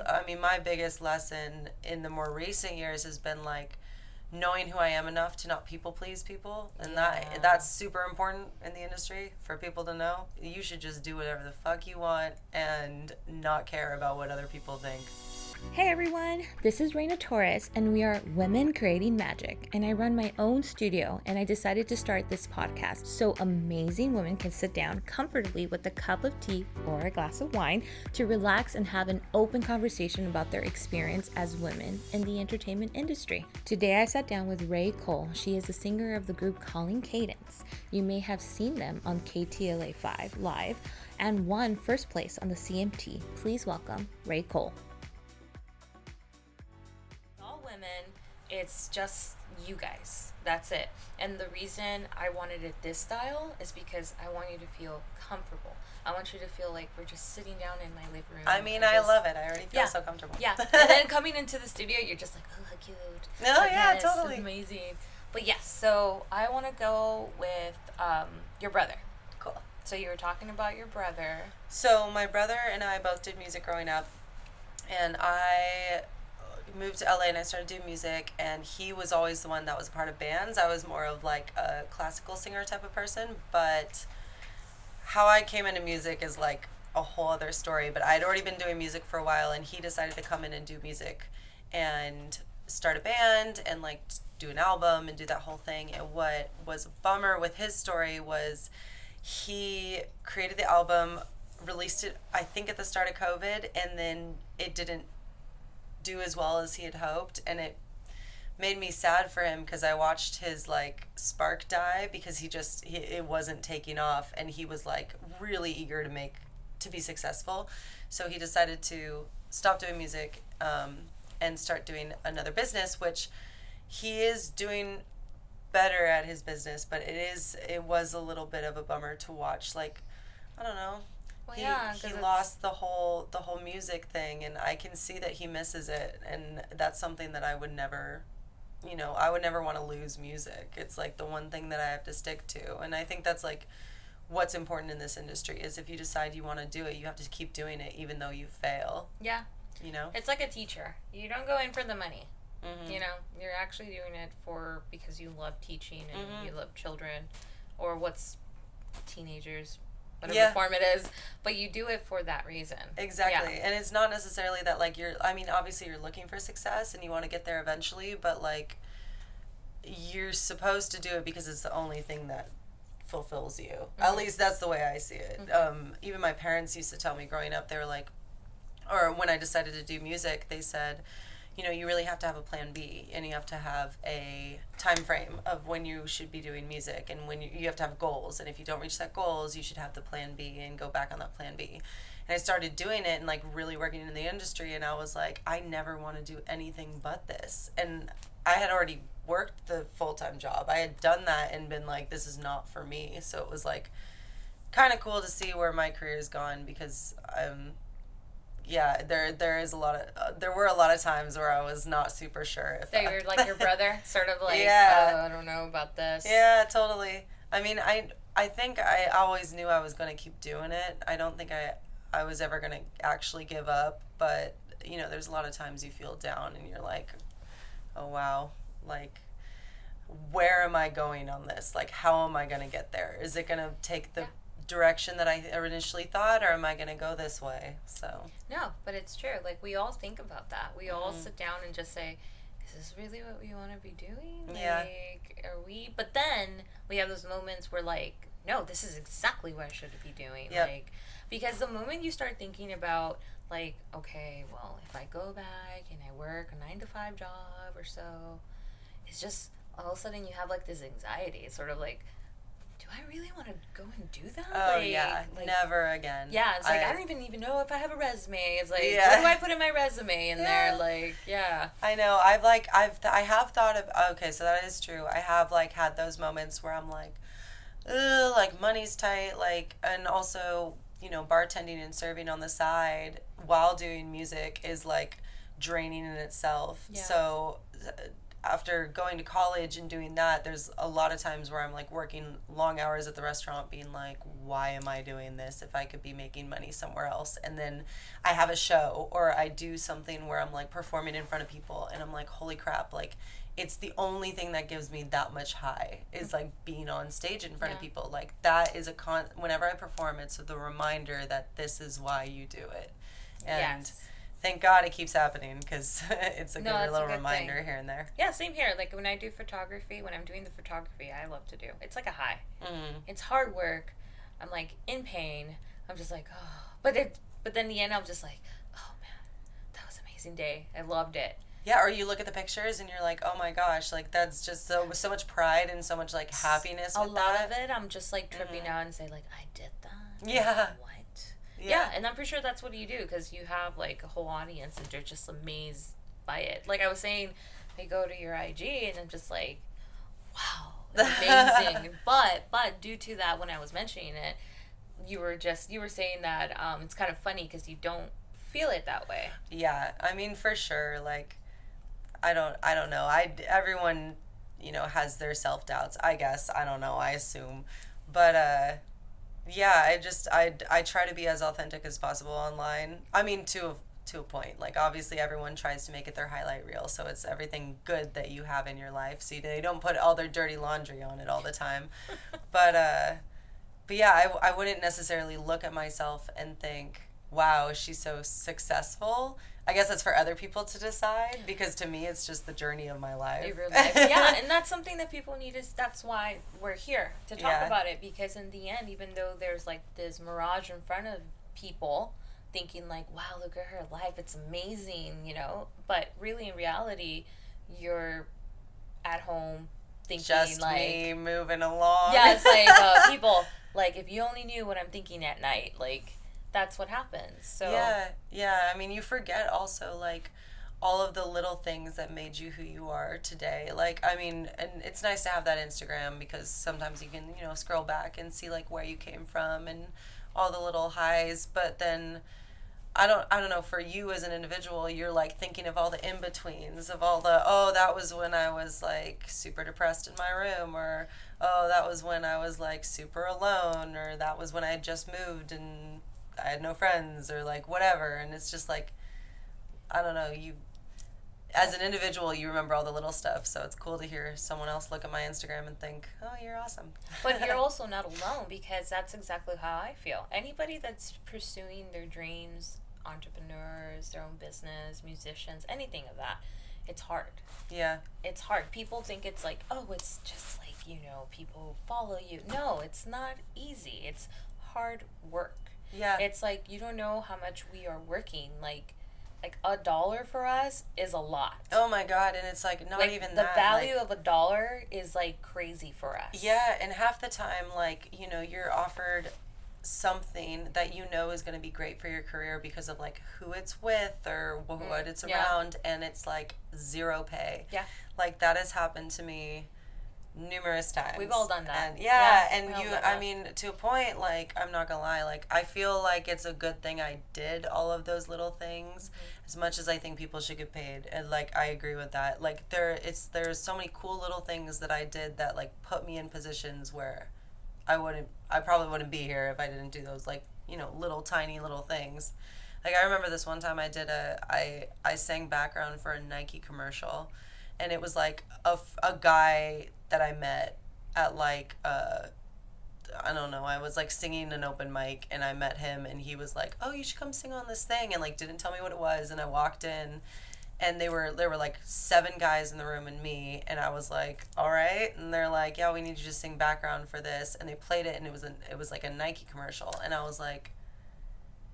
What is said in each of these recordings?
I mean, my biggest lesson in the more recent years has been like knowing who I am enough to not people please people, and that's super important in the industry for people to know. You should just do whatever the fuck you want and not care about what other people think. Hey everyone, this is Reyna Torres, and we are Women Creating Magic, and I run my own studio, and I decided to start this podcast so amazing women can sit down comfortably with a cup of tea or a glass of wine to relax and have an open conversation about their experience as women in the entertainment industry. Today I sat down with Rae Cole. She is the singer of the group Calling Cadence. You may have seen them on KTLA 5 Live and won first place on the CMT. Please welcome Rae Cole. It's just you guys. That's it. And the reason I wanted it this style is because I want you to feel comfortable. I want you to feel like we're just sitting down in my living room. I mean, I love it. I already feel so comfortable. Yeah. And then coming into the studio, you're just like, oh, how cute. No, like, yeah, yes, totally. Amazing. But yes, so I want to go with your brother. Cool. So you were talking about your brother. So my brother and I both did music growing up, and I moved to LA and I started doing music, and he was always the one that was a part of bands. I was more of like a classical singer type of person, but how I came into music is like a whole other story. But I'd already been doing music for a while, and he decided to come in and do music and start a band and like do an album and do that whole thing. And what was a bummer with his story was he created the album, released it I think at the start of COVID, and then it didn't do as well as he had hoped, and it made me sad for him because I watched his like spark die because it wasn't taking off, and he was like really eager to be successful. So he decided to stop doing music and start doing another business, which he is doing better at his business, but it was a little bit of a bummer to watch. Like, I don't know. Well, he lost the whole music thing, and I can see that he misses it, and that's something that I would never want to lose music. It's like the one thing that I have to stick to, and I think that's like what's important in this industry is if you decide you want to do it, you have to keep doing it even though you fail. Yeah. You know? It's like a teacher. You don't go in for the money. Mm-hmm. You know, you're actually doing it because you love teaching and Mm-hmm. you love children, or what's teenagers, whatever form it is, but you do it for that reason. Exactly. Yeah. And it's not necessarily that like obviously you're looking for success and you want to get there eventually, but like you're supposed to do it because it's the only thing that fulfills you. Mm-hmm. At least that's the way I see it. Mm-hmm. Even my parents used to tell me growing up, they were like, or when I decided to do music, they said, you know, you really have to have a plan B, and you have to have a time frame of when you should be doing music, and when you have to have goals, and if you don't reach that goals, you should have the plan B and go back on that plan B. And I started doing it and like really working in the industry, and I was like, I never want to do anything but this. And I had already worked the full-time job. I had done that and been like, this is not for me. So it was like kind of cool to see where my career's gone, because yeah, there were a lot of times where I was not super sure if you're like your brother, sort of like, yeah. Oh, I don't know about this. Yeah, totally. I mean, I think I always knew I was going to keep doing it. I don't think I was ever going to actually give up, but you know, there's a lot of times you feel down and you're like, oh wow, like where am I going on this? Like, how am I going to get there? Is it going to take the direction that I initially thought, or am I going to go this way? So no, but it's true. Like, we all think about that. We all sit down and just say, is this really what we want to be doing? Yeah. Like, are we? But then we have those moments where like, no, this is exactly what I should be doing. Yep. Like, because the moment you start thinking about like, okay, well, if I go back and I work a 9-to-5 job or so, it's just all of a sudden you have like this anxiety. It's sort of like, do I really want to go and do that? Oh, yeah. Like, never again. Yeah, it's like, I don't even know if I have a resume. It's like, yeah. What do I put in my resume in there? Like, yeah. I know. I have thought of, okay, so that is true. I have, like, had those moments where I'm like, ugh, like, money's tight, like, and also, you know, bartending and serving on the side while doing music is, like, draining in itself. Yeah. So after going to college and doing that, there's a lot of times where I'm like working long hours at the restaurant being like, why am I doing this if I could be making money somewhere else? And then I have a show or I do something where I'm like performing in front of people and I'm like, holy crap, like it's the only thing that gives me that much high is like being on stage in front of people. Like that is whenever I perform, it's the reminder that this is why you do it. And thank God it keeps happening because it's a good little reminder here and there. Yeah, same here. Like when I do photography, when I'm doing the photography, I love to do. It's like a high. It's hard work. I'm like in pain. I'm just like, oh. But then in the end, I'm just like, oh man, that was an amazing day. I loved it. Yeah, or you look at the pictures and you're like, oh my gosh, like that's just so much pride and so much like happiness with that. A lot of it, I'm just like tripping out and say like, I did that. Yeah. What? Yeah, and I'm pretty sure that's what you do because you have like a whole audience and they're just amazed by it. Like I was saying, I go to your IG and I'm just like, wow, amazing. but due to that, when I was mentioning it, you were saying that it's kind of funny because you don't feel it that way. Yeah, I mean for sure. Like, I don't know. Everyone, has their self-doubts. I guess I don't know. I assume, but yeah, I try to be as authentic as possible online. I mean, to a point. Like, obviously, everyone tries to make it their highlight reel, so it's everything good that you have in your life. So they don't put all their dirty laundry on it all the time. But yeah, I wouldn't necessarily look at myself and think, wow, she's so successful. I guess that's for other people to decide because to me it's just the journey of my life. Yeah, and that's something that people need that's why we're here to talk about it because in the end, even though there's like this mirage in front of people thinking like, wow, look at her life, it's amazing, but really in reality, you're at home thinking just like me moving along. Yeah, it's like people like if you only knew what I'm thinking at night, like that's what happens. So yeah. I mean, you forget also like all of the little things that made you who you are today. Like, I mean, and it's nice to have that Instagram because sometimes you can scroll back and see like where you came from and all the little highs. But then I don't know, for you as an individual, you're like thinking of all the in betweens of all the that was when I was like super depressed in my room, or that was when I was like super alone, or that was when I had just moved and I had no friends or like whatever. And it's just like, I don't know, you as an individual, you remember all the little stuff. So it's cool to hear someone else look at my Instagram and think, oh, you're awesome. But you're also not alone because that's exactly how I feel. Anybody that's pursuing their dreams, entrepreneurs, their own business, musicians, anything of that, it's hard. Yeah. It's hard. People think it's like, oh, it's just like, people follow you. No, it's not easy. It's hard work. Yeah. It's like you don't know how much we are working. Like $1 for us is a lot. Oh my God, and it's like not even the that. The value of $1 is like crazy for us. Yeah, and half the time, like, you're offered something that is going to be great for your career because of like who it's with or what it's around, and it's like zero pay. Yeah. Like that has happened to me numerous times. We've all done that. And I mean, to a point, like, I'm not gonna lie, like, I feel like it's a good thing I did all of those little things, as much as I think people should get paid, and like, I agree with that. Like, there's so many cool little things that I did that like put me in positions where I probably wouldn't be here if I didn't do those, like, little tiny little things. Like, I remember this one time I sang background for a Nike commercial, and it was like a guy that I met at like I don't know, I was like singing an open mic and I met him and he was like, oh, you should come sing on this thing, and like didn't tell me what it was, and I walked in and there were like 7 guys in the room and me, and I was like, all right, and they're like, yeah, we need you to sing background for this, and they played it and it was like a Nike commercial, and I was like,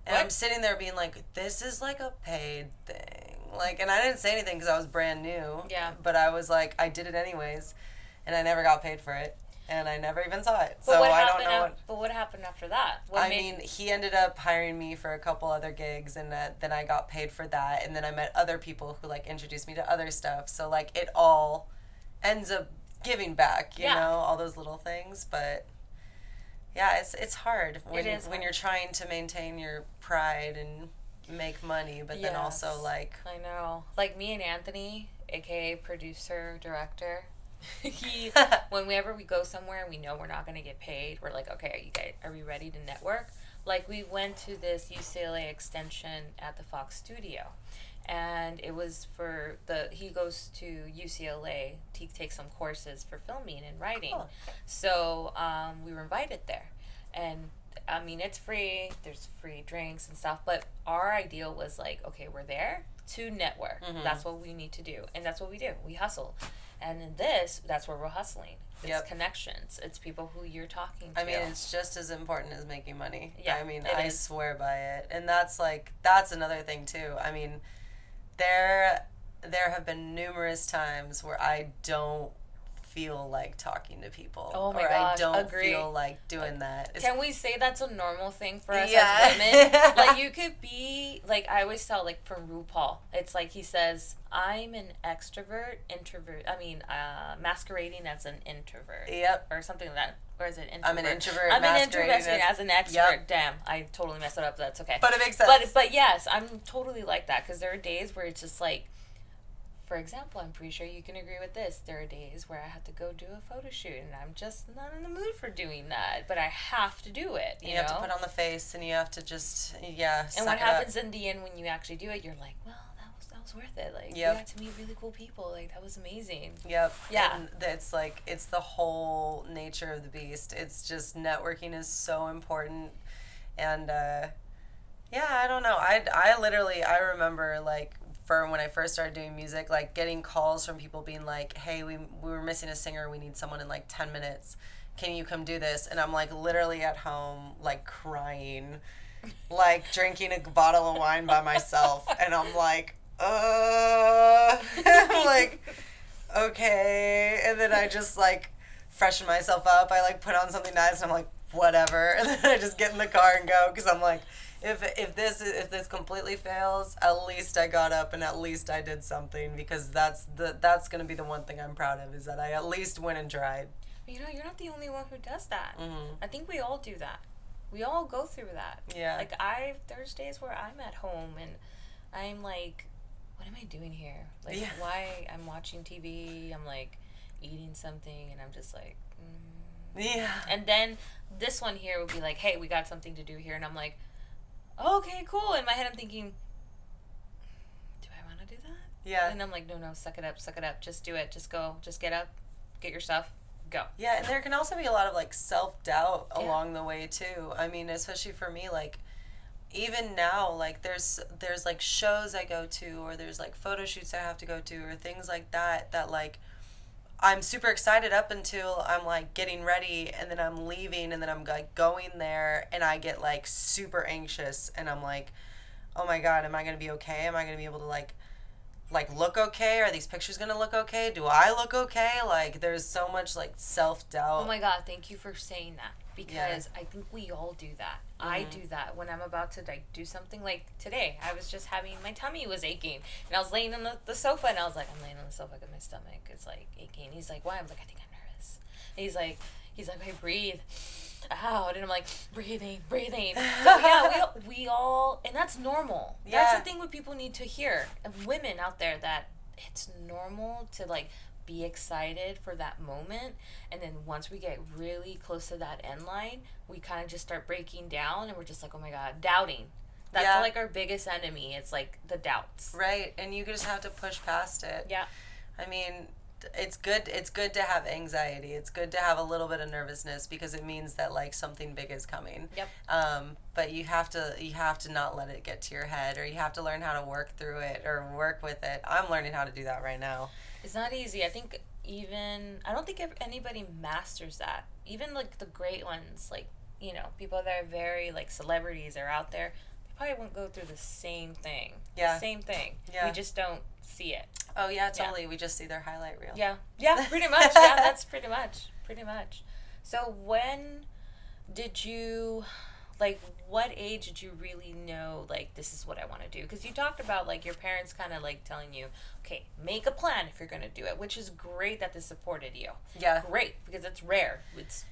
and what? I'm sitting there being like, this is like a paid thing, like, and I didn't say anything because I was brand new, but I was like, I did it anyways, and I never got paid for it. And I never even saw it. So I don't know. But what happened after that? He ended up hiring me for a couple other gigs, and then I got paid for that. And then I met other people who like introduced me to other stuff. So like it all ends up giving back, you know, all those little things. But yeah, it's hard when you're trying to maintain your pride and make money, but then also like, I know, like me and Anthony, aka producer director. Whenever we go somewhere and we know we're not going to get paid, we're like, okay, are we ready to network? Like, we went to this UCLA extension at the Fox studio, and it was he goes to UCLA to take some courses for filming and writing. Cool. So we were invited there, and I mean, it's free, there's free drinks and stuff, but our ideal was like, okay, we're there to network. Mm-hmm. That's what we need to do, and that's what we do. We hustle. And in that's where we're hustling. It's connections. It's people who you're talking to. I mean, it's just as important as making money. Yeah, I mean, I swear by it. And that's another thing too. I mean, there have been numerous times where I don't feel like talking to people. Oh my gosh, I don't feel like doing that. Can we say that's a normal thing for us as women? Like, you could be, like, I always tell, like, from RuPaul, it's like he says, I'm an masquerading as an introvert. Yep. Or something like that. Or is it introvert? I'm an introvert masquerading as an extrovert. Yep. Damn, I totally messed it up. That's okay. But it makes sense. But yes, I'm totally like that, because there are days where it's just like, for example, I'm pretty sure you can agree with this. There are days where I have to go do a photo shoot, and I'm just not in the mood for doing that. But I have to do it. You have to put on the face, and you have to just, And what happens in the end when you actually do it, you're like, well, that was worth it. Like, you got to meet really cool people. Like, that was amazing. Yep. Yeah. And it's the whole nature of the beast. It's just, networking is so important. And, I don't know. I remember, like, when I first started doing music, like, getting calls from people being like, hey, we were missing a singer, we need someone in like 10 minutes, can you come do this? And I'm like literally at home, like, crying, like drinking a bottle of wine by myself, and I'm like, I'm like, okay, and then I just like freshen myself up, I like put on something nice, and I'm like, whatever, and then I just get in the car and go, because I'm like, If this completely fails, at least I got up and at least I did something, because that's gonna be the one thing I'm proud of, is that I at least went and tried. You know, you're not the only one who does that. Mm-hmm. I think we all do that. We all go through that. Yeah. Like, there's days where I'm at home and I'm like, what am I doing here? Like, why I'm watching TV? I'm like eating something, and I'm just like, Yeah. And then this one here would be like, hey, we got something to do here, and I'm like, okay, cool. In my head, I'm thinking, do I want to do that? Yeah. And I'm like, no, suck it up. Just do it. Just go. Just get up. Get your stuff. Go. Yeah, and there can also be a lot of, like, self-doubt along the way, too. I mean, especially for me, like, even now, like, there's like, shows I go to, or there's, like, photo shoots I have to go to, or things like that, like, I'm super excited up until I'm, like, getting ready, and then I'm leaving, and then I'm, like, going there, and I get, like, super anxious, and I'm like, oh my God, am I going to be okay? Am I going to be able to, like, look okay? Are these pictures going to look okay? Do I look okay? Like, there's so much, like, self-doubt. Oh my God, thank you for saying that, because I think we all do that. Mm-hmm. I do that when I'm about to, like, do something. Like, today, I was just my tummy was aching, and I was laying on the sofa, and I was like, I'm laying on the sofa because my stomach is, like, aching. He's like, why? I'm like, I think I'm nervous. And he's like, okay, breathe out, and I'm like, breathing. So yeah, we all, and that's normal. Yeah. That's the thing what people need to hear, women out there, that it's normal to, like, be excited for that moment, and then once we get really close to that end line, we kind of just start breaking down, and we're just like, oh my God, doubting. That's like our biggest enemy. It's like the doubts. Right, and you just have to push past it. Yeah. I mean, it's good to have anxiety. It's good to have a little bit of nervousness, because it means that, like, something big is coming. Yep. But you have to not let it get to your head, or you have to learn how to work through it or work with it. I'm learning how to do that right now. It's not easy. I don't think anybody masters that. Even, like, the great ones, like, you know, people that are very, like, celebrities are out there, they probably won't go through the same thing. Yeah. The same thing. Yeah. We just don't see it. Oh, yeah, totally. Yeah. We just see their highlight reel. Yeah. Yeah, pretty much. Yeah, that's pretty much. So when did you, like, what age did you really know, like, this is what I want to do? Because you talked about, like, your parents kind of, like, telling you, okay, make a plan if you're going to do it, which is great that they supported you. Yeah. Great, because it's rare.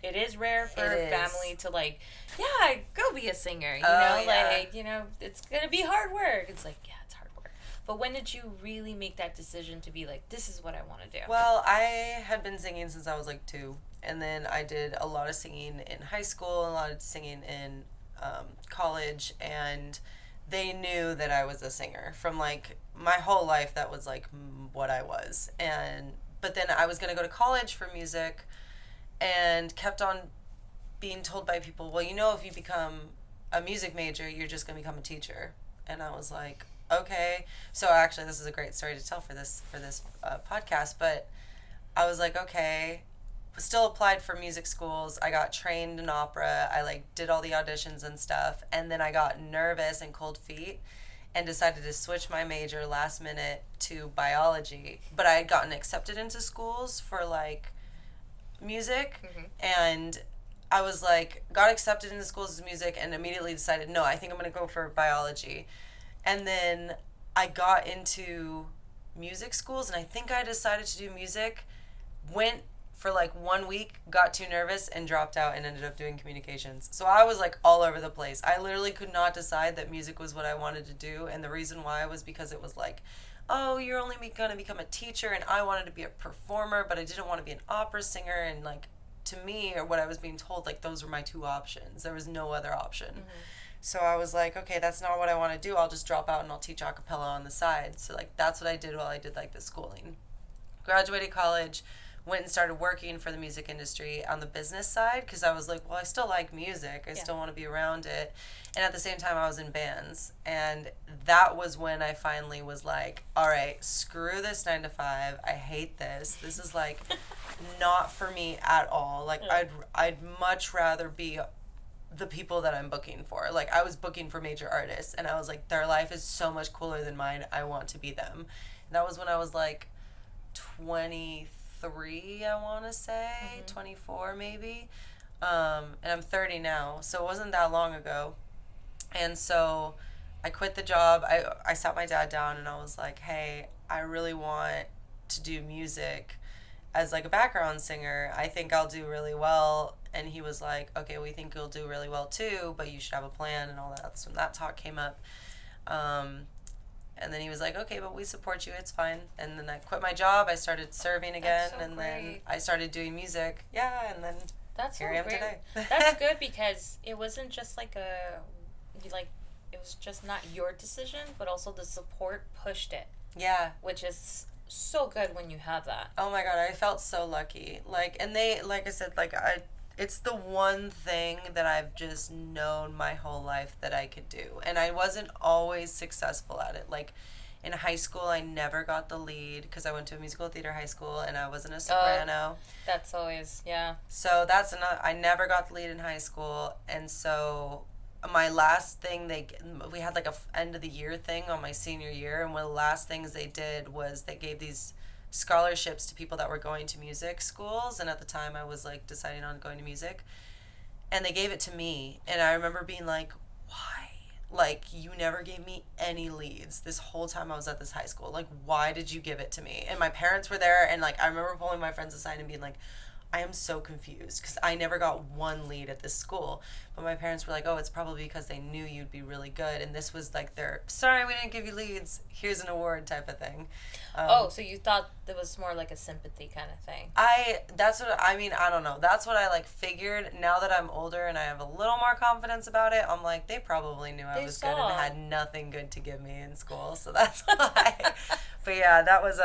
It is rare for a family to, like, yeah, go be a singer, you know? Yeah. Like, you know, it's going to be hard work. It's like, yeah, it's hard work. But when did you really make that decision to be like, this is what I want to do? Well, I had been singing since I was like 2. And then I did a lot of singing in high school, a lot of singing in college. And they knew that I was a singer from like my whole life. That was like what I was. But then I was going to go to college for music and kept on being told by people, well, if you become a music major, you're just going to become a teacher. And I was like, okay. So actually, this is a great story to tell for this podcast. But I was like, okay. Still applied for music schools. I got trained in opera. I like did all the auditions and stuff. And then I got nervous and cold feet and decided to switch my major last minute to biology. But I had gotten accepted into schools for like music. Mm-hmm. And I was like, got accepted into schools as music and immediately decided, no, I think I'm going to go for biology. And then I got into music schools and I think I decided to do music, went for like 1 week, got too nervous and dropped out and ended up doing communications. So I was like all over the place. I literally could not decide that music was what I wanted to do. And the reason why was because it was like, oh, you're only going to become a teacher. And I wanted to be a performer, but I didn't want to be an opera singer. And like, to me, or what I was being told, like those were my 2 options. There was no other option. Mm-hmm. So I was like, okay, that's not what I want to do. I'll just drop out and I'll teach a cappella on the side. So like that's what I did while I did like the schooling. Graduated college, went and started working for the music industry on the business side because I was like, well, I still like music. I still want to be around it. And at the same time, I was in bands. And that was when I finally was like, all right, screw this 9 to 5. I hate this. This is like not for me at all. Like I'd much rather be the people that I'm booking for. Like I was booking for major artists and I was like, their life is so much cooler than mine. I want to be them. And that was when I was like 23, I want to say, 24 maybe. And I'm 30 now, so it wasn't that long ago. And so I quit the job. I sat my dad down and I was like, hey, I really want to do music as like a background singer. I think I'll do really well. And he was like, okay, we think you'll do really well too, but you should have a plan and all that. That's when that talk came up. And then he was like, okay, but we support you. It's fine. And then I quit my job. I started serving again. And then I started doing music. Yeah. And then here I am today. That's good because it wasn't just like it was just not your decision, but also the support pushed it. Yeah. Which is so good when you have that. Oh my God. I felt so lucky. Like, and they, like I said, like it's the one thing that I've just known my whole life that I could do. And I wasn't always successful at it. Like in high school, I never got the lead because I went to a musical theater high school and I wasn't a soprano. That's always, yeah. So that's I never got the lead in high school. And so my last thing, we had like a end of the year thing on my senior year. And one of the last things they did was they gave these scholarships to people that were going to music schools, and at the time I was like deciding on going to music, and they gave it to me. And I remember being like, why? Like, you never gave me any leads this whole time I was at this high school. Like, why did you give it to me? And my parents were there, and like I remember pulling my friends aside and being like, I am so confused because I never got one lead at this school. But my parents were like, oh, it's probably because they knew you'd be really good. And this was like their, sorry, we didn't give you leads. Here's an award type of thing. So you thought it was more like a sympathy kind of thing. I don't know. That's what I like figured. Now that I'm older and I have a little more confidence about it, I'm like, they probably knew I was good and had nothing good to give me in school. So that's why. But yeah, that was,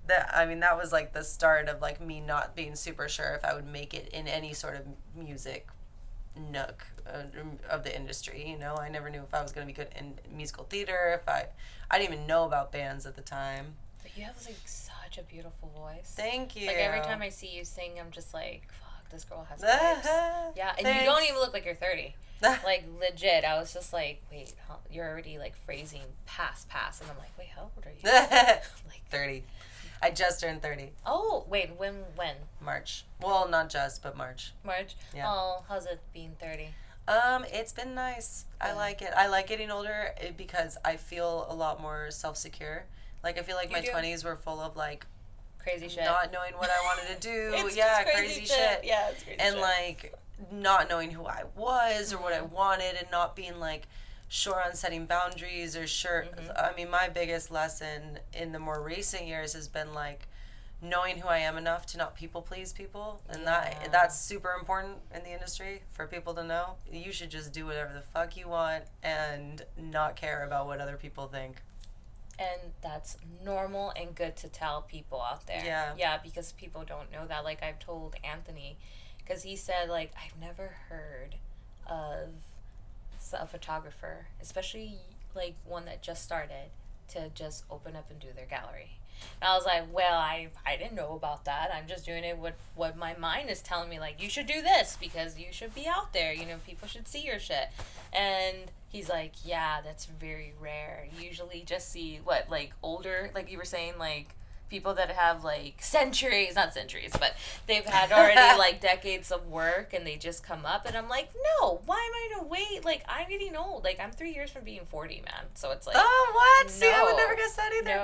that was like the start of like me not being super sure if I would make it in any sort of music nook of the industry. You know, I never knew if I was going to be good in musical theater. I didn't even know about bands at the time. But you have like such a beautiful voice. Thank you. Like every time I see you sing, I'm just like, fuck, this girl has vibes. Yeah, and thanks. You don't even look like you're 30. Like legit, I was just like, wait, you're already like phrasing past, and I'm like, wait, how old are you? Like 30. I just turned 30. Oh, wait, when? March. Well, not just, but March. March? Yeah. Oh, how's it being 30? It's been nice. I like it. I like getting older because I feel a lot more self-secure. Like, I feel like my 20s were full of, like, crazy shit. Not knowing what I wanted to do. It's crazy shit. Yeah, it's crazy and, shit. like, not knowing who I was or what I wanted and not being, like, sure on setting boundaries or sure. I mean, my biggest lesson in the more recent years has been like knowing who I am enough to not people please people, and that's super important in the industry for people to know. You should just do whatever the fuck you want and not care about what other people think. And that's normal and good to tell people out there. Yeah, because people don't know that. Like, I've told Anthony, because he said, like, I've never heard of a photographer, especially, like, one that just started, to just open up and do their gallery. And I was like, well, I didn't know about that. I'm just doing it what my mind is telling me, like, you should do this because you should be out there. You know, people should see your shit. And he's like, yeah, that's very rare. You usually just see, like, older, like you were saying, like, people that have, like, not centuries, but they've had already, like, decades of work, and they just come up, and I'm like, no, why am I gonna wait? Like, I'm getting old. Like, I'm 3 years from being 40, man. So it's like, oh, what? No, see, I would never guess that either.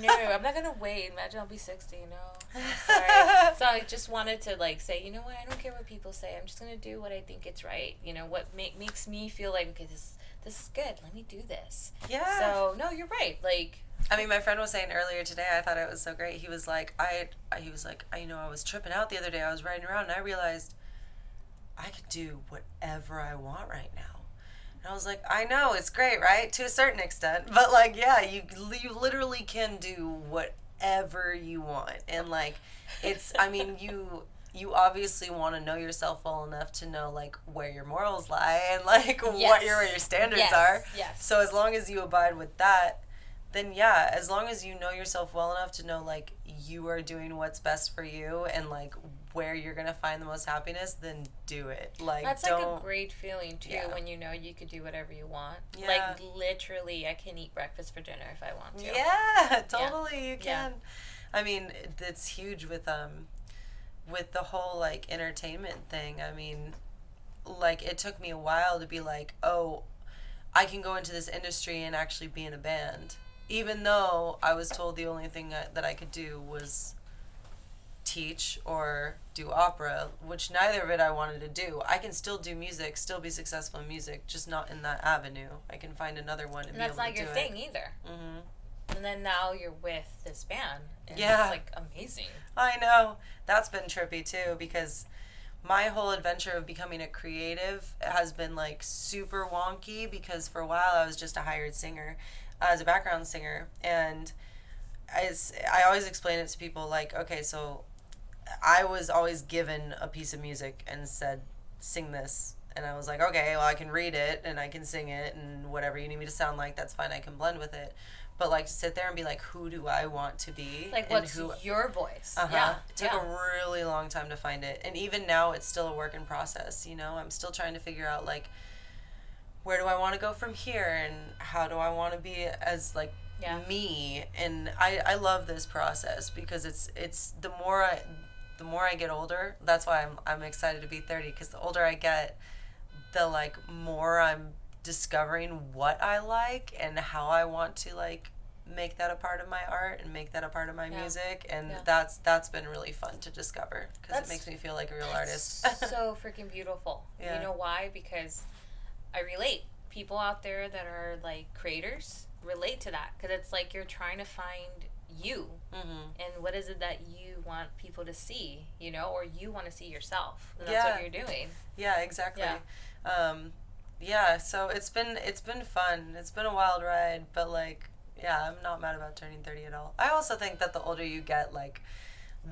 No, I'm not gonna wait. Imagine I'll be 60, no. Sorry. So I just wanted to, like, say, you know what, I don't care what people say. I'm just gonna do what I think it's right. You know, what makes me feel like, okay, this is good. Let me do this. Yeah. So, no, you're right. Like, I mean, my friend was saying earlier today, I thought it was so great. He was like, I was tripping out the other day. I was riding around and I realized I could do whatever I want right now. And I was like, I know, it's great, right? To a certain extent. But, like, yeah, you literally can do whatever you want. And, like, it's, I mean, you obviously want to know yourself well enough to know, like, where your morals lie and, like, what your standards are. Yes. So as long as you abide with that, then yeah, as long as you know yourself well enough to know, like, you are doing what's best for you and, like, where you're going to find the most happiness, then do it. Like, that's like a great feeling, too, when you know you could do whatever you want. Yeah. Like, literally, I can eat breakfast for dinner if I want to. Yeah, totally, you can. Yeah. I mean, it's huge with the whole, like, entertainment thing. I mean, like, it took me a while to be like, oh, I can go into this industry and actually be in a band. Even though I was told the only thing that I could do was teach or do opera, which neither of it I wanted to do. I can still do music, still be successful in music, just not in that avenue. I can find another one and be able to do it. And that's not your thing either. Mm-hmm. And then now you're with this band. And it's, like, amazing. I know. That's been trippy, too, because my whole adventure of becoming a creative has been, like, super wonky because for a while I was just a hired singer. As a background singer, and I always explain it to people, like, okay, so I was always given a piece of music and said, sing this, and I was like, okay, well, I can read it and I can sing it and whatever you need me to sound like, that's fine, I can blend with it. But, like, to sit there and be like, who do I want to be? Like, what's your voice? Yeah. It took a really long time to find it, and even now it's still a work in process, you know? I'm still trying to figure out, like, where do I want to go from here, and how do I want to be as, like, me? And I love this process because it's the more I get older, that's why I'm excited to be 30, because the older I get, the, like, more I'm discovering what I like and how I want to, like, make that a part of my art and make that a part of my music, and that's been really fun to discover because it makes me feel like a real artist. So freaking beautiful. You know why? Because I relate. People out there that are, like, creators relate to that because it's like you're trying to find you, and what is it that you want people to see, you know, or you want to see yourself, and that's what you're doing. Yeah, exactly. So it's been fun. It's been a wild ride, but, like, I'm not mad about turning 30 at all. I also think that the older you get, like,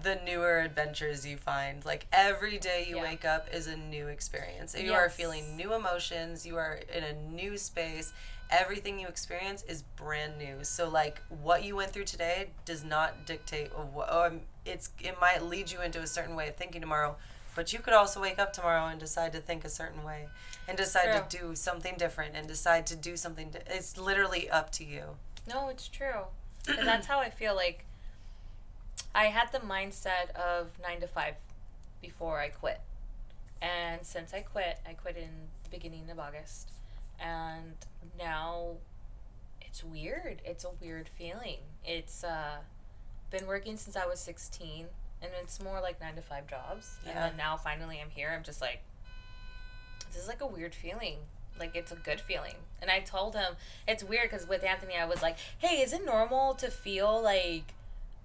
the newer adventures you find. Like, every day you wake up is a new experience. You are feeling new emotions. You are in a new space. Everything you experience is brand new. So, like, what you went through today does not dictate of what. It might lead you into a certain way of thinking tomorrow, but you could also wake up tomorrow and decide to think a certain way, and decide to do something different, and decide to do something. It's literally up to you. No, it's true, and that's how I feel. Like, I had the mindset of 9 to 5 before I quit. And since I quit in the beginning of August. And now it's weird. It's a weird feeling. It's been working since I was 16. And it's more like 9 to 5 jobs. Yeah. And then now finally I'm here. I'm just like, this is like a weird feeling. like, it's a good feeling. And I told him, it's weird because with Anthony, I was like, hey, is it normal to feel, like,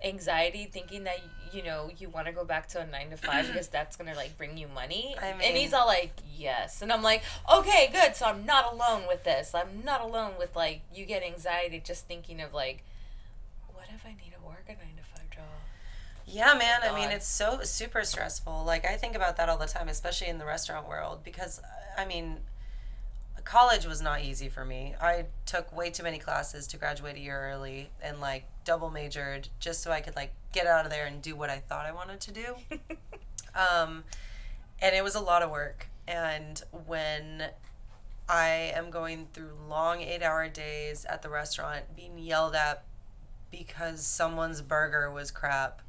anxiety thinking that, you know, you want to go back to a 9 to 5 because that's going to, like, bring you money? I mean, and he's all like, yes. And I'm like, okay, good. So I'm not alone with this. I'm not alone with, like, you get anxiety just thinking of, like, what if I need to work a 9 to 5 job? Yeah, man. I mean, it's so super stressful. Like, I think about that all the time, especially in the restaurant world, because, I mean, college was not easy for me. I took way too many classes to graduate a year early and, like, double majored just so I could, like, get out of there and do what I thought I wanted to do. And it was a lot of work. And when I am going through long 8-hour days at the restaurant being yelled at because someone's burger was crap,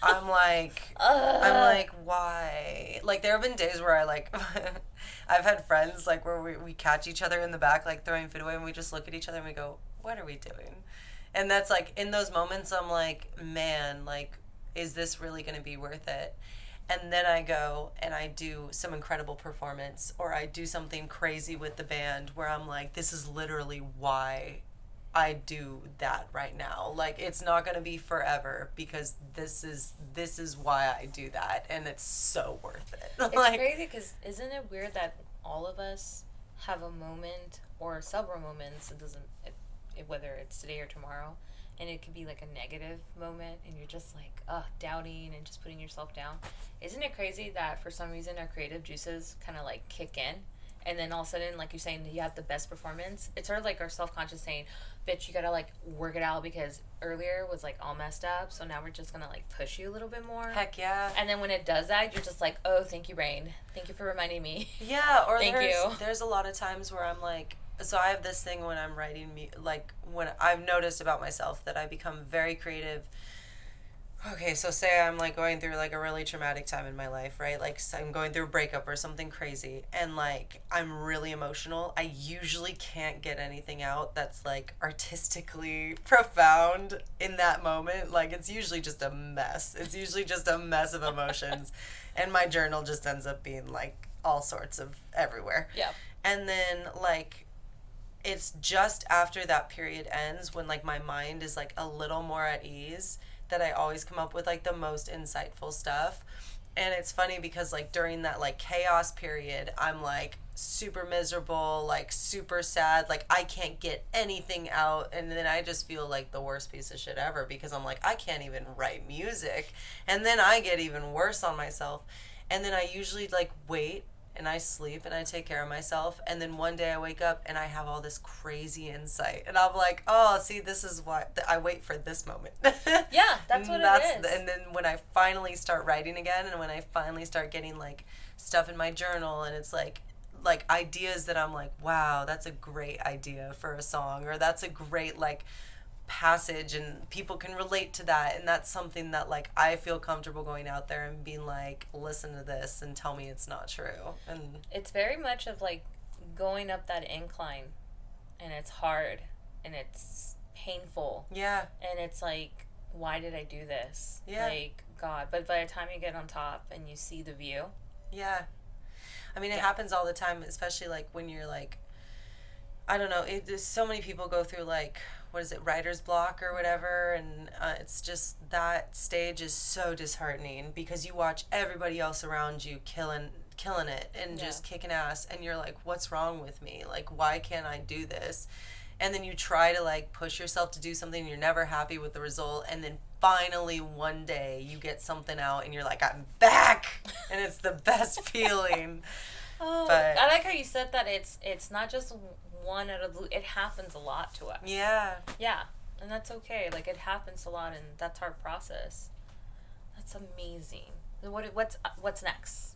I'm like, why? Like, there have been days where I, like, I've had friends, like, where we catch each other in the back, like, throwing food away, and we just look at each other and we go, what are we doing? And that's, like, in those moments, I'm like, man, like, is this really going to be worth it? And then I go and I do some incredible performance, or I do something crazy with the band where I'm like, this is literally why I do that right now. Like, it's not going to be forever because this is why I do that, and it's so worth it. It's like, crazy because isn't it weird that all of us have a moment or several moments, whether it's today or tomorrow, and it could be like a negative moment and you're just like doubting and just putting yourself down. Isn't it crazy that for some reason our creative juices kind of like kick in, and then all of a sudden, like you're saying, you have the best performance? It's sort of like our self-conscious saying, bitch, you gotta, like, work it out because earlier was, like, all messed up, so now we're just gonna, like, push you a little bit more. Heck yeah. And then when it does that, you're just like, oh, thank you, Rain. Thank you for reminding me. Yeah, or Thank you. There's a lot of times where I'm like, so I have this thing when I'm writing, like, when I've noticed about myself that I become very creative. Okay, so say I'm, like, going through, like, a really traumatic time in my life, right? Like, I'm going through a breakup or something crazy, and, like, I'm really emotional. I usually can't get anything out that's, like, artistically profound in that moment. Like, it's usually just a mess. It's usually just a mess of emotions, and my journal just ends up being, like, all sorts of everywhere. Yeah. And then, like, it's just after that period ends when, like, my mind is, like, a little more at ease that I always come up with, like, the most insightful stuff. And it's funny because, like, during that, like, chaos period, I'm, like, super miserable, like, super sad, like, I can't get anything out, and then I just feel like the worst piece of shit ever because I'm like, I can't even write music, and then I get even worse on myself. And then I usually, like, wait and I sleep and I take care of myself, and then one day I wake up and I have all this crazy insight, and I'm like, oh, see, this is why I wait for this moment. Yeah, that's what it is. And then when I finally start writing again, and when I finally start getting, like, stuff in my journal, and it's like ideas that I'm like, wow, that's a great idea for a song, or that's a great, like, passage, and people can relate to that, and that's something that, like, I feel comfortable going out there and being like, listen to this and tell me it's not true. And it's very much of, like, going up that incline, and it's hard and it's painful. Yeah. And it's like, why did I do this? Yeah. Like, God. But by the time you get on top and you see the view. Yeah. I mean, it happens all the time, especially, like, when you're, like, I don't know, there's so many people go through, like, what is it, writer's block or whatever, and it's just, that stage is so disheartening because you watch everybody else around you killing it and just kicking ass, and you're like, what's wrong with me? Like, why can't I do this? And then you try to, like, push yourself to do something, you're never happy with the result, and then finally one day you get something out and you're like, I'm back, and it's the best feeling. Oh, but I like how you said that it's not just one out of the, it happens a lot to us. Yeah. Yeah, and that's okay. Like, it happens a lot, and that's our process. That's amazing. What's next?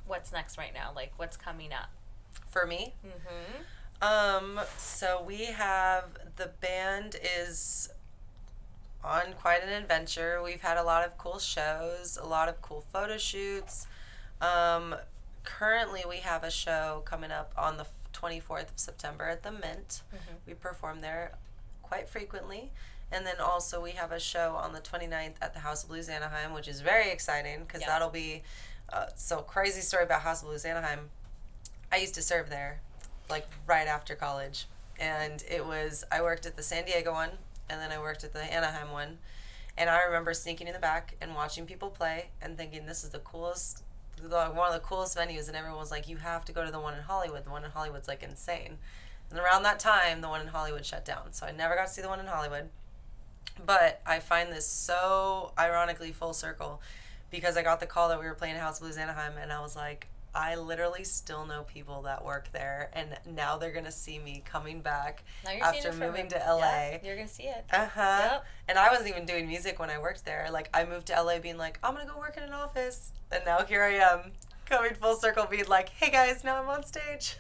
What's next right now? Like, what's coming up? For me? Mm-hmm. So we have, the band is on quite an adventure. We've had a lot of cool shows, a lot of cool photo shoots. Currently we have a show coming up on the 24th of September at the Mint. Mm-hmm. We perform there quite frequently. And then also we have a show on the 29th at the House of Blues Anaheim, which is very exciting because that'll be, so crazy story about House of Blues Anaheim. I used to serve there like right after college. And I worked at the San Diego one, and then I worked at the Anaheim one. And I remember sneaking in the back and watching people play and thinking, this is one of the coolest venues. And everyone was like, you have to go to the one in Hollywood. The one in Hollywood's like insane. And around that time, the one in Hollywood shut down. So I never got to see the one in Hollywood. But I find this so ironically full circle because I got the call that we were playing House Blues Anaheim, and I was like, I literally still know people that work there, and now they're going to see me coming back after moving to LA. Yeah, you're going to see it. Uh-huh. Yep. And I wasn't even doing music when I worked there. Like, I moved to LA being like, I'm going to go work in an office. And now here I am, coming full circle, being like, hey guys, now I'm on stage.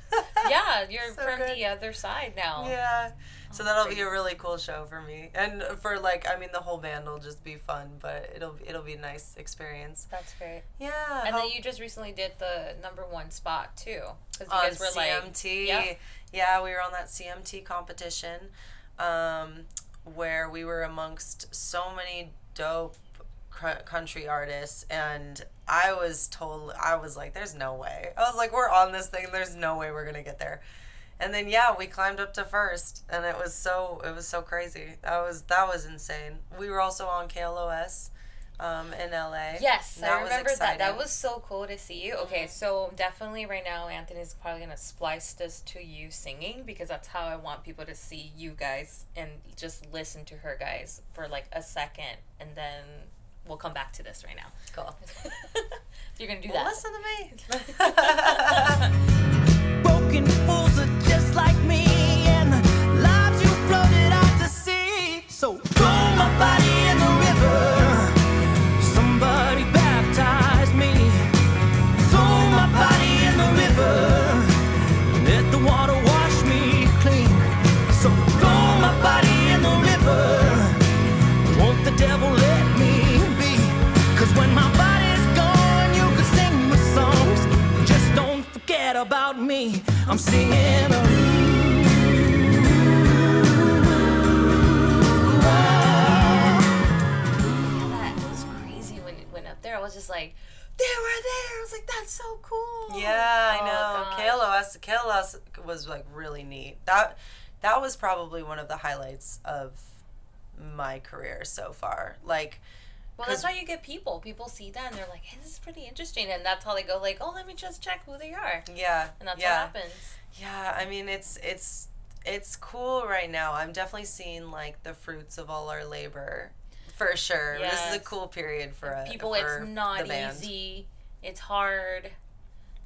Yeah, you're so from the other side now. Yeah. So that'll be a really cool show for me. And for the whole band will just be fun, but it'll be a nice experience. That's great. Yeah. And then you just recently did the #1 spot too. Because you guys were CMT. Like, yeah, we were on that CMT competition, where we were amongst so many dope country artists, and I was like, there's no way. I was like, we're on this thing, there's no way we're gonna get there. And then we climbed up to first, and it was so crazy. That was insane. We were also on KLOS in LA. Yes, I remember that. That was so cool to see you. Okay, so definitely right now Anthony's probably gonna splice this to you singing, because that's how I want people to see you guys and just listen to her guys for like a second, and then we'll come back to this right now. Cool. You're gonna do that. Listen to me. Broken fools are just like me, and the lives you floated out to sea. So throw my body in the river. Somebody baptize me. Throw my body in the river. Let the water wash me clean. So throw my body in the river. Won't the devil let me be? 'Cause when my body's gone, you can sing my songs. Just don't forget about me. I'm singing a That was crazy when it went up there. I was just like, they were there. I was like, that's so cool. Yeah, I know. KLOS was like really neat. That was probably one of the highlights of my career so far. Like, well, that's why you get people. People see that and they're like, hey, this is pretty interesting. And that's how they go like, oh, let me just check who they are. Yeah. And that's what happens. Yeah, I mean, it's cool right now. I'm definitely seeing like the fruits of all our labor, for sure. Yes. This is a cool period for us. People, it's not easy. It's hard.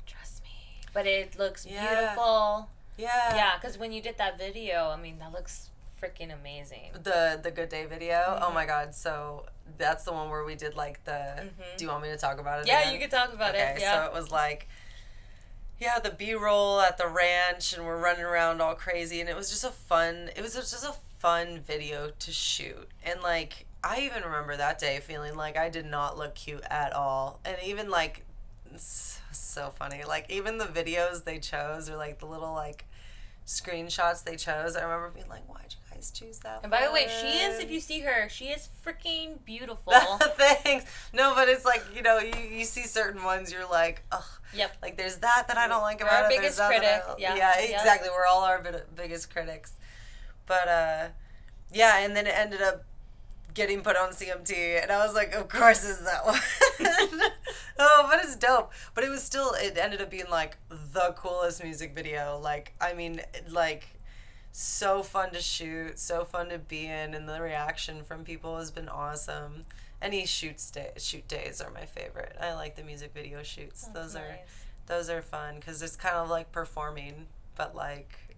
Trust me. But it looks beautiful. Yeah. Yeah, because when you did that video, I mean, that looks freaking amazing. The Good Day video? Mm-hmm. Oh my God. So that's the one where we did like the, do you want me to talk about it again? You can talk about it. Yeah. So it was like, the B-roll at the ranch, and we're running around all crazy, and it was just a fun video to shoot. And like, I even remember that day feeling like I did not look cute at all. And even like, it's so funny, like even the videos they chose, or like the little like screenshots they chose, I remember being like, why'd you guys choose that? And by the way, she is, if you see her, she is freaking beautiful. Thanks. No, but it's like, you see certain ones, you're like, ugh. Yep. Like, there's that I don't like about it. Our biggest critic. Yeah, exactly. We're all our biggest critics. But, and then it ended up getting put on CMT, and I was like, of course it's that one. Oh, but it's dope. But it ended up being, like, the coolest music video. Like, I mean, like, so fun to shoot, so fun to be in, and the reaction from people has been awesome. Any shoot days are my favorite. I like the music video shoots. That's nice. Those are fun, because it's kind of like performing, but like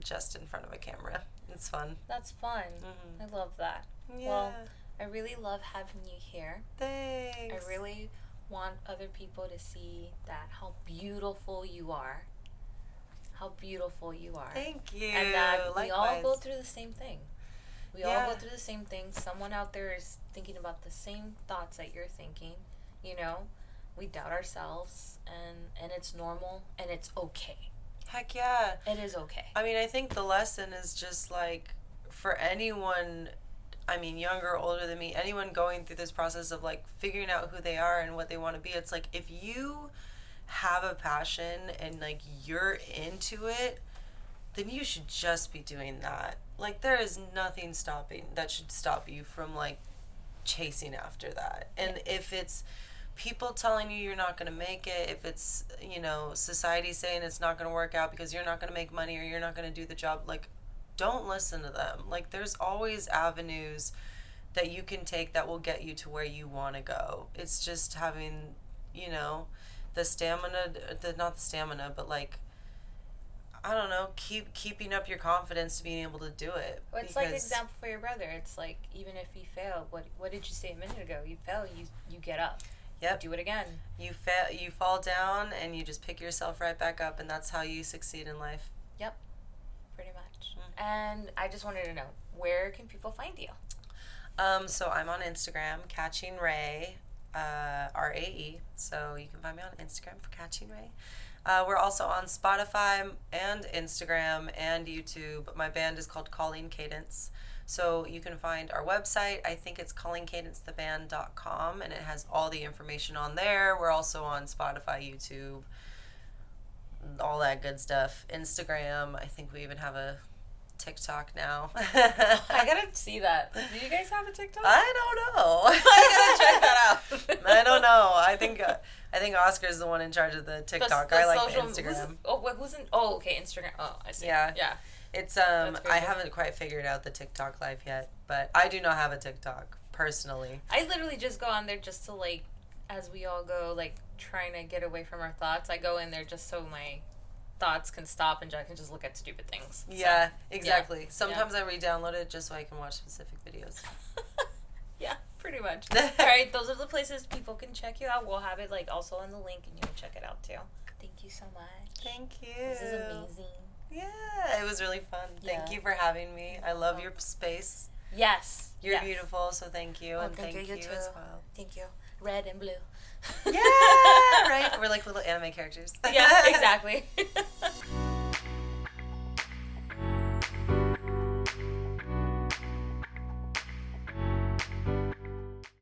just in front of a camera. It's fun. That's fun. Mm-hmm. I love that. Yeah. Well, I really love having you here. Thanks. I really want other people to see how beautiful you are. How beautiful you are. Thank you. And that Likewise. we all go through the same thing. We all go through the same thing. Someone out there is thinking about the same thoughts that you're thinking. We doubt ourselves, and it's normal, and it's okay. Heck yeah. It is okay. I mean, I think the lesson is just like, for anyone, I mean, younger, older than me, anyone going through this process of like figuring out who they are and what they want to be, it's like, if you have a passion and like you're into it, then you should just be doing that. Like there is nothing that should stop you from like chasing after that. And if it's people telling you you're not going to make it, if it's, you know, society saying it's not going to work out because you're not going to make money or you're not going to do the job, like don't listen to them. Like there's always avenues that you can take that will get you to where you want to go. It's just having, you know, the stamina, not the stamina, but like, I don't know, keeping up your confidence to being able to do it. Well, it's like the example for your brother. It's like, even if you fail, what did you say a minute ago? You fail, you get up. Yep. You do it again. You fall down and you just pick yourself right back up, and that's how you succeed in life. Yep. Pretty much. Mm. And I just wanted to know, where can people find you? So I'm on Instagram, Catching Rae, RAE. So you can find me on Instagram for Catching Rae. We're also on Spotify and Instagram and YouTube. My band is called Calling Cadence. So you can find our website. I think it's callingcadencetheband.com, and it has all the information on there. We're also on Spotify, YouTube, all that good stuff. Instagram. I think we even have a TikTok now. I gotta see that. Do you guys have a TikTok? I don't know. I gotta check that out. I don't know. I think Oscar's the one in charge of the TikTok. I like the Instagram. Who's in? Oh, okay, Instagram. Oh, I see. Yeah. Yeah. It's I haven't quite figured out the TikTok life yet, but I do not have a TikTok personally. I literally just go on there just to like, as we all go, like trying to get away from our thoughts. I go in there just so my thoughts can stop and I can just look at stupid things. Yeah, so, exactly. Yeah. Sometimes I re-download it just so I can watch specific videos. Yeah, pretty much. All right, those are the places people can check you out. We'll have it like also in the link, and you can check it out too. Thank you so much. Thank you. This is amazing. Yeah, it was really fun. Thank you for having me. I love your space. Yes. You're beautiful, so thank you. And thank you too. As well. Thank you. Red and blue. Yeah, right? We're like little anime characters. Yeah, exactly.